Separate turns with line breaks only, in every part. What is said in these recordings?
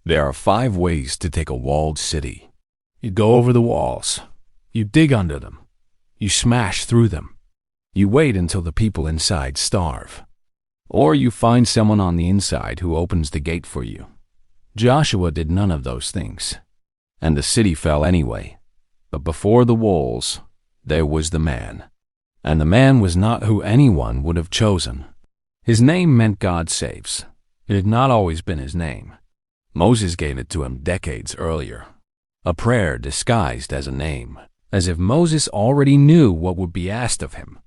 There are 5 ways to take a walled city. You go over the walls. You dig under them. You smash through them. You wait until the people inside starve. Or you find someone on the inside who opens the gate for you. Joshua did none of those things, and the city fell anyway. But before the walls, there was the man. And the man was not who anyone would have chosen. His name meant God saves. It had not always been his name. Moses gave it to him decades earlier. A prayer disguised as a name, as if Moses already knew what would be asked of him.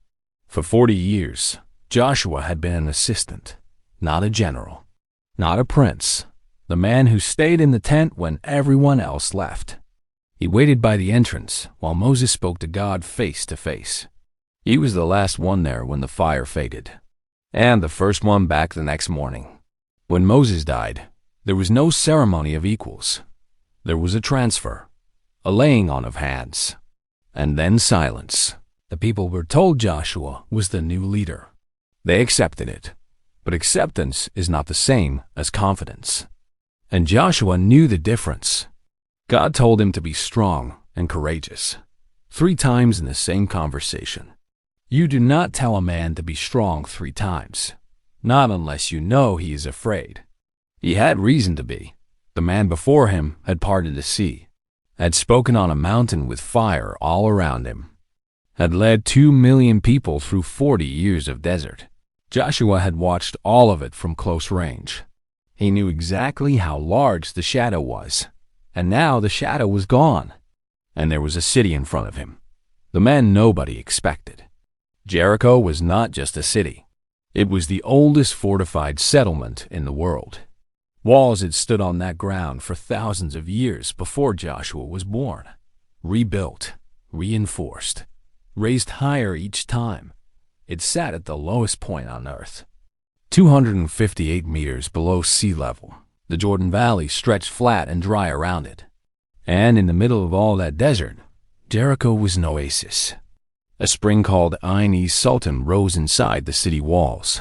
For 40 years, Joshua had been an assistant, not a general, not a prince, the man who stayed in the tent when everyone else left. He waited by the entrance while Moses spoke to God face to face. He was the last one there when the fire faded, and the first one back the next morning. When Moses died, there was no ceremony of equals. There was a transfer, a laying on of hands, and then silence. The people were told Joshua was the new leader. They accepted it, but acceptance is not the same as confidence. And Joshua knew the difference. God told him to be strong and courageous, 3 times in the same conversation. You do not tell a man to be strong 3 times, not unless you know he is afraid. He had reason to be. The man before him had parted the sea, had spoken on a mountain with fire all around him, had led 2 million people through 40 years of desert. Joshua had watched all of it from close range. He knew exactly how large the shadow was, and now the shadow was gone, and there was a city in front of him, the man nobody expected. Jericho was not just a city. It was the oldest fortified settlement in the world. Walls had stood on that ground for thousands of years before Joshua was born, rebuilt, reinforced, raised higher each time. It sat at the lowest point on earth, 258 meters below sea level. The Jordan Valley stretched flat and dry around it. And in the middle of all that desert, Jericho was an oasis. A spring called Ain Sultan rose inside the city walls.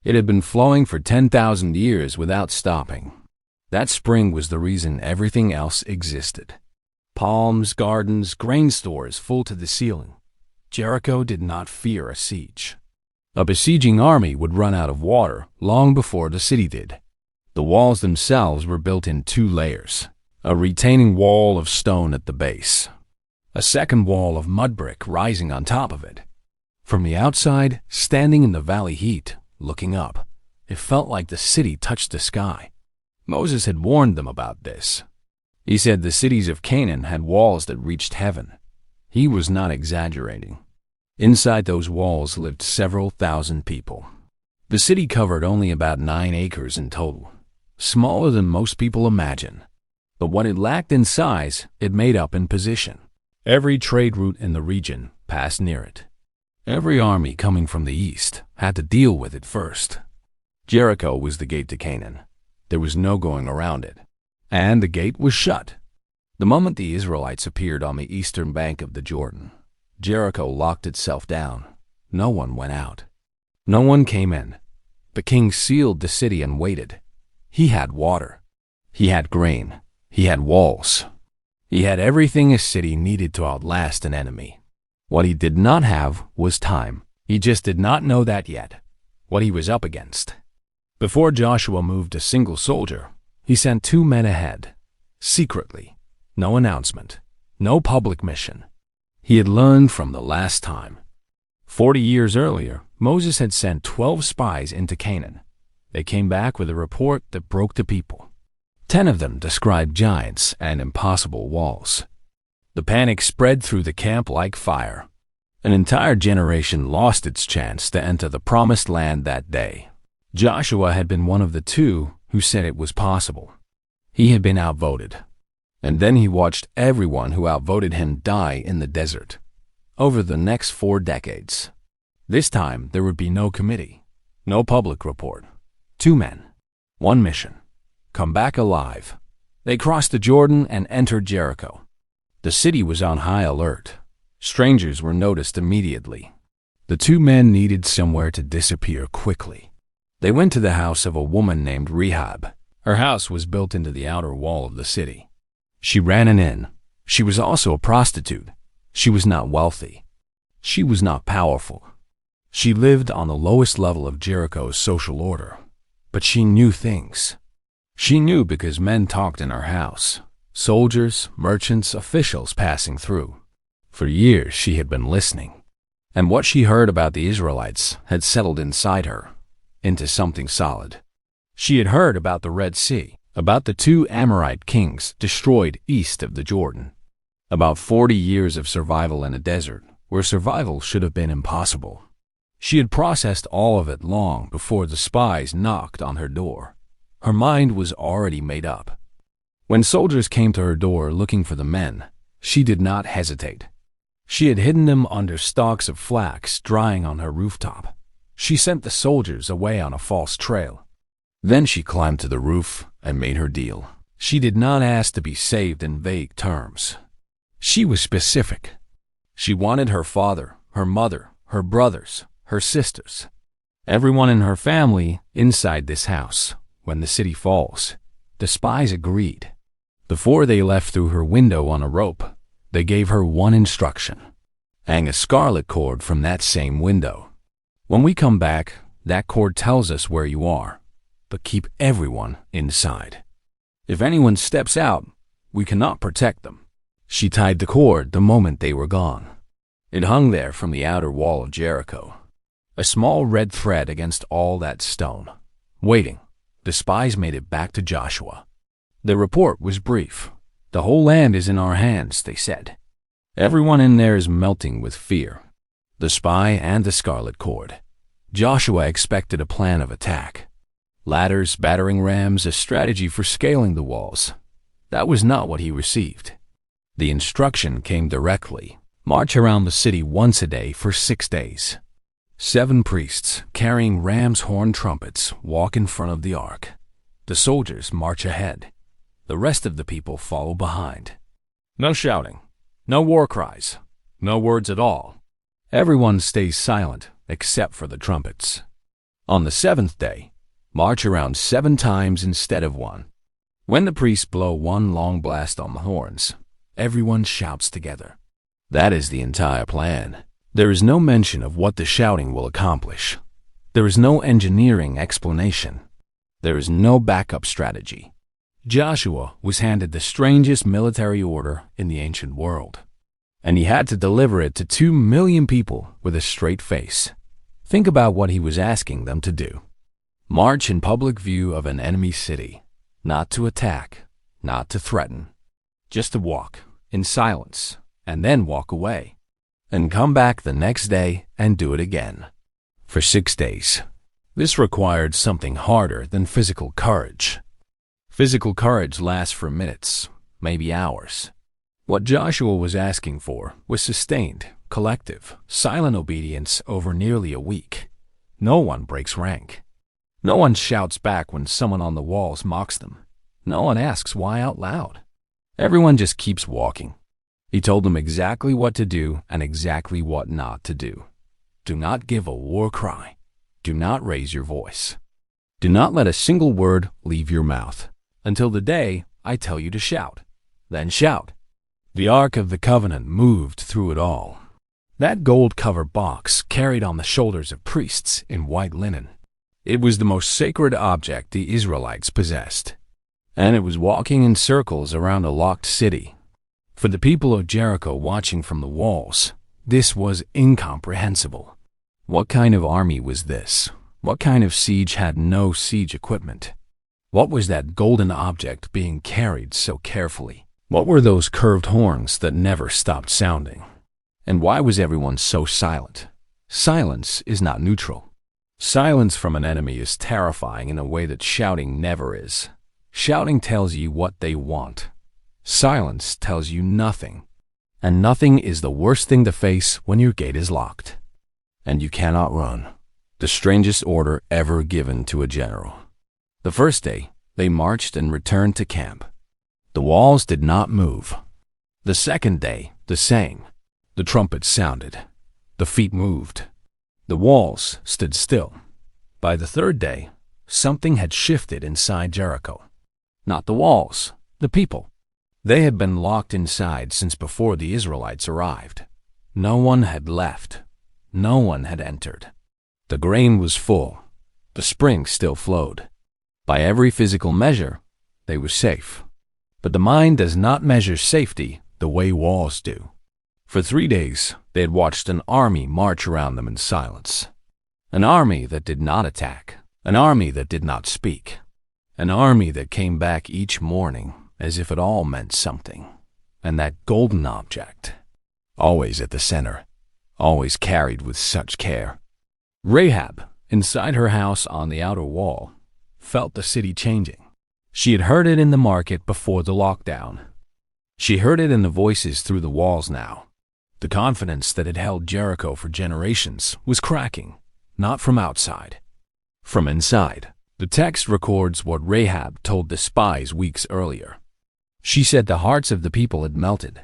It had been flowing for 10,000 years without stopping. That spring was the reason everything else existed. Palms, gardens, grain stores full to the ceiling. Jericho did not fear a siege. A besieging army would run out of water long before the city did. The walls themselves were built in 2 layers, a retaining wall of stone at the base, a second wall of mud brick rising on top of it. From the outside, standing in the valley heat, looking up, it felt like the city touched the sky. Moses had warned them about this. He said the cities of Canaan had walls that reached heaven. He was not exaggerating. Inside those walls lived several thousand people. The city covered only about 9 acres in total, smaller than most people imagine. But what it lacked in size, it made up in position. Every trade route in the region passed near it. Every army coming from the east had to deal with it first. Jericho was the gate to Canaan. There was no going around it. And the gate was shut. The moment the Israelites appeared on the eastern bank of the Jordan, Jericho locked itself down. No one went out. No one came in. The king sealed the city and waited. He had water. He had grain. He had walls. He had everything a city needed to outlast an enemy. What he did not have was time. He just did not know that yet, what he was up against. Before Joshua moved a single soldier, he sent 2 men ahead, secretly. No announcement, no public mission. He had learned from the last time. 40 years earlier, Moses had sent 12 spies into Canaan. They came back with a report that broke the people. 10 of them described giants and impossible walls. The panic spread through the camp like fire. An entire generation lost its chance to enter the promised land that day. Joshua had been one of the 2 who said it was possible. He had been outvoted. And then he watched everyone who outvoted him die in the desert. Over the next 4 decades. This time there would be no committee, no public report. 2 men, 1 mission. Come back alive. They crossed the Jordan and entered Jericho. The city was on high alert. Strangers were noticed immediately. The 2 men needed somewhere to disappear quickly. They went to the house of a woman named Rahab, Her house was built into the outer wall of the city. She ran an inn. She was also a prostitute. She was not wealthy. She was not powerful. She lived on the lowest level of Jericho's social order. But she knew things. She knew because men talked in her house. Soldiers, merchants, officials passing through. For years she had been listening. And what she heard about the Israelites had settled inside her, into something solid. She had heard about the Red Sea, about the 2 Amorite kings destroyed east of the Jordan, about 40 years of survival in a desert where survival should have been impossible. She had processed all of it long before the spies knocked on her door. Her mind was already made up. When soldiers came to her door looking for the men, she did not hesitate. She had hidden them under stalks of flax drying on her rooftop. She sent the soldiers away on a false trail. Then she climbed to the roof and made her deal. She did not ask to be saved in vague terms. She was specific. She wanted her father, her mother, her brothers, her sisters, everyone in her family inside this house when the city falls. The spies agreed. Before they left through her window on a rope, they gave her one instruction: hang a scarlet cord from that same window. When we come back, that cord tells us where you are, but keep everyone inside. If anyone steps out, we cannot protect them. She tied the cord the moment they were gone. It hung there from the outer wall of Jericho, a small red thread against all that stone. Waiting, the spies made it back to Joshua. The report was brief. The whole land is in our hands, they said. Everyone in there is melting with fear. The spy and the scarlet cord. Joshua expected a plan of attack. Ladders, battering rams, a strategy for scaling the walls. That was not what he received. The instruction came directly. March around the city once a day for 6 days. 7 priests, carrying ram's horn trumpets, walk in front of the ark. The soldiers march ahead. The rest of the people follow behind. No shouting, no war cries, no words at all. Everyone stays silent except for the trumpets. On the 7th day, march around 7 times instead of 1. When the priests blow one long blast on the horns, everyone shouts together. That is the entire plan. There is no mention of what the shouting will accomplish. There is no engineering explanation. There is no backup strategy. Joshua was handed the strangest military order in the ancient world, and he had to deliver it to 2 million people with a straight face. Think about what he was asking them to do. March in public view of an enemy city, not to attack, not to threaten, just to walk in silence and then walk away, and come back the next day and do it again. For 6 days. This required something harder than physical courage. Physical courage lasts for minutes, maybe hours. What Joshua was asking for was sustained, collective, silent obedience over nearly a week. No one breaks rank. No one shouts back when someone on the walls mocks them. No one asks why out loud. Everyone just keeps walking. He told them exactly what to do and exactly what not to do. Do not give a war cry. Do not raise your voice. Do not let a single word leave your mouth until the day I tell you to shout. Then shout. The Ark of the Covenant moved through it all. That gold-covered box carried on the shoulders of priests in white linen. It was the most sacred object the Israelites possessed, and it was walking in circles around a locked city. For the people of Jericho watching from the walls, this was incomprehensible. What kind of army was this? What kind of siege had no siege equipment? What was that golden object being carried so carefully? What were those curved horns that never stopped sounding? And why was everyone so silent? Silence is not neutral. Silence from an enemy is terrifying in a way that shouting never is. Shouting tells you what they want. Silence tells you nothing. And nothing is the worst thing to face when your gate is locked. And you cannot run. The strangest order ever given to a general. The first day, they marched and returned to camp. The walls did not move. The second day, the same. The trumpets sounded. The feet moved. The walls stood still. By the third day, something had shifted inside Jericho. Not the walls, the people. They had been locked inside since before the Israelites arrived. No one had left. No one had entered. The grain was full. The springs still flowed. By every physical measure, they were safe. But the mind does not measure safety the way walls do. For 3 days, they had watched an army march around them in silence. An army that did not attack. An army that did not speak. An army that came back each morning as if it all meant something. And that golden object, always at the center, always carried with such care. Rahab, inside her house on the outer wall, felt the city changing. She had heard it in the market before the lockdown. She heard it in the voices through the walls now. The confidence that had held Jericho for generations was cracking, not from outside, from inside. The text records what Rahab told the spies weeks earlier. She said the hearts of the people had melted.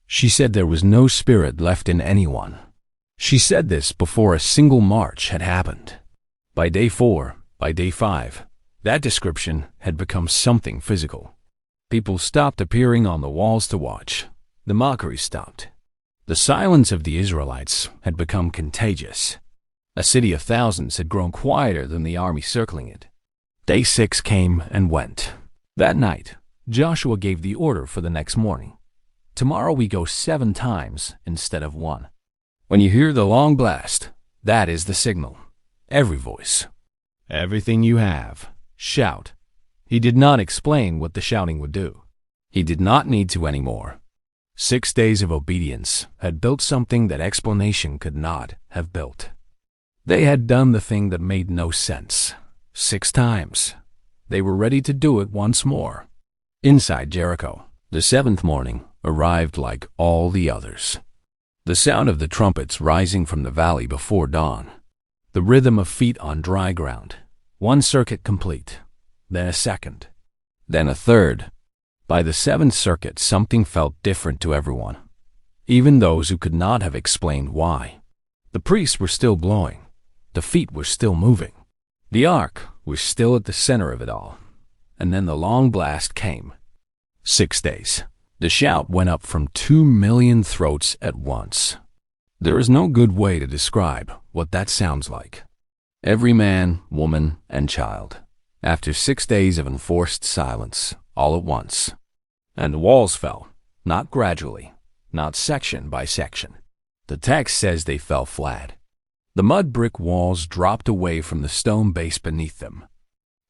She said there was no spirit left in anyone. She said this before a single march had happened. By day 4, by day 5, that description had become something physical. People stopped appearing on the walls to watch. The mockery stopped. The silence of the Israelites had become contagious. A city of thousands had grown quieter than the army circling it. Day 6 came and went. That night, Joshua gave the order for the next morning. Tomorrow we go 7 times instead of 1. When you hear the long blast, that is the signal. Every voice, everything you have, shout. He did not explain what the shouting would do. He did not need to anymore. 6 days of obedience had built something that explanation could not have built. They had done the thing that made no sense. 6 times. They were ready to do it once more. Inside Jericho, the 7th morning arrived like all the others. The sound of the trumpets rising from the valley before dawn. The rhythm of feet on dry ground. 1 circuit complete. Then a second. Then a third. By the 7th circuit, something felt different to everyone, even those who could not have explained why. The priests were still blowing. The feet were still moving. The ark was still at the center of it all. And then the long blast came. 6 days. The shout went up from 2 million throats at once. There is no good way to describe what that sounds like. Every man, woman, and child, after 6 days of enforced silence, all at once. And the walls fell, not gradually, not section by section. The text says they fell flat. The mud brick walls dropped away from the stone base beneath them.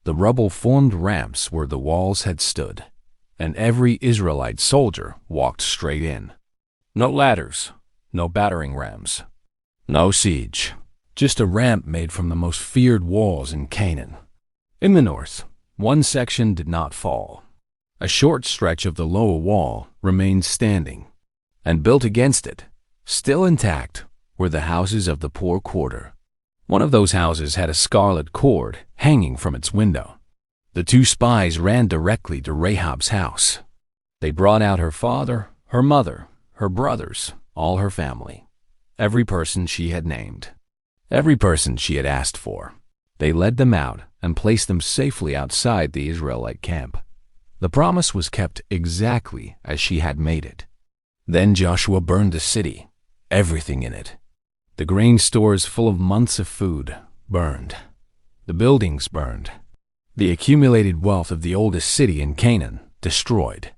The rubble formed ramps where the walls had stood, and every Israelite soldier walked straight in. No ladders, no battering rams, no siege, just a ramp made from the most feared walls in Canaan. In the north, 1 section did not fall. A short stretch of the lower wall remained standing, and built against it, still intact, were the houses of the poor quarter. One of those houses had a scarlet cord hanging from its window. The 2 spies ran directly to Rahab's house. They brought out her father, her mother, her brothers, all her family, every person she had named, every person she had asked for. They led them out and placed them safely outside the Israelite camp. The promise was kept exactly as she had made it. Then Joshua burned the city, everything in it. The grain stores full of months of food burned. The buildings burned. The accumulated wealth of the oldest city in Canaan destroyed.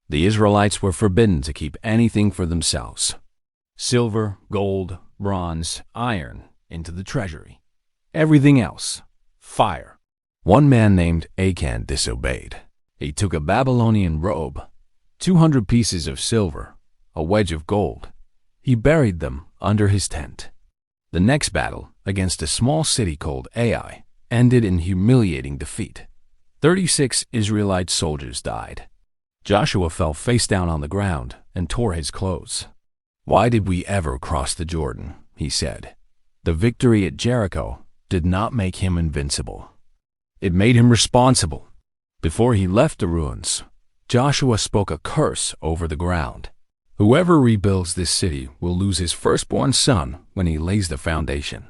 The Israelites were forbidden to keep anything for themselves. Silver, gold, bronze, iron into the treasury. Everything else, fire. One man named Achan disobeyed. He took a Babylonian robe, 200 pieces of silver, a wedge of gold. He buried them under his tent. The next battle against a small city called Ai ended in humiliating defeat. 36 Israelite soldiers died. Joshua fell face down on the ground and tore his clothes. "Why did we ever cross the Jordan?" he said. The victory at Jericho did not make him invincible. It made him responsible. Before he left the ruins, Joshua spoke a curse over the ground. Whoever rebuilds this city will lose his firstborn son when he lays the foundation.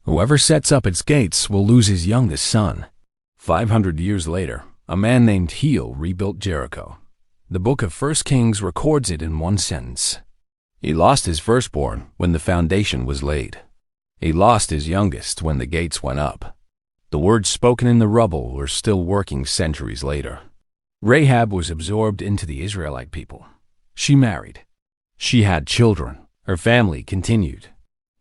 Whoever sets up its gates will lose his youngest son. 500 years later, A man named Heel rebuilt Jericho. The book of 1 Kings records it in one sentence. He lost his firstborn when the foundation was laid. He lost his youngest when the gates went up. The words spoken in the rubble were still working centuries later. Rahab was absorbed into the Israelite people. She married. She had children. Her family continued.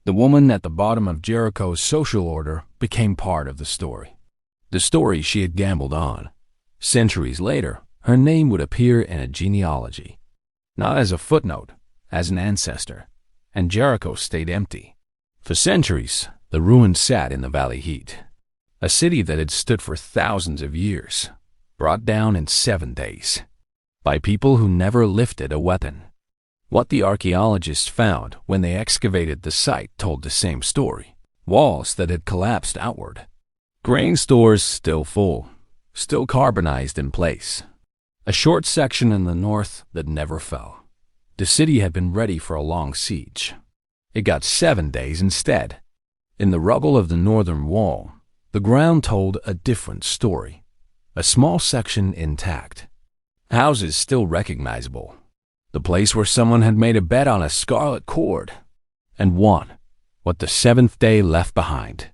The woman at the bottom of Jericho's social order became part of the story. The story she had gambled on. Centuries later, her name would appear in a genealogy. Not as a footnote, as an ancestor. And Jericho stayed empty. For centuries, the ruins sat in the valley heat. A city that had stood for thousands of years, brought down in 7 days, by people who never lifted a weapon. What the archaeologists found when they excavated the site told the same story. Walls that had collapsed outward. Grain stores still full, still carbonized in place. A short section in the north that never fell. The city had been ready for a long siege. It got 7 days instead. In the rubble of the northern wall, the ground told a different story. A small section intact. Houses still recognizable. The place where someone had made a bet on a scarlet cord and won what the 7th day left behind.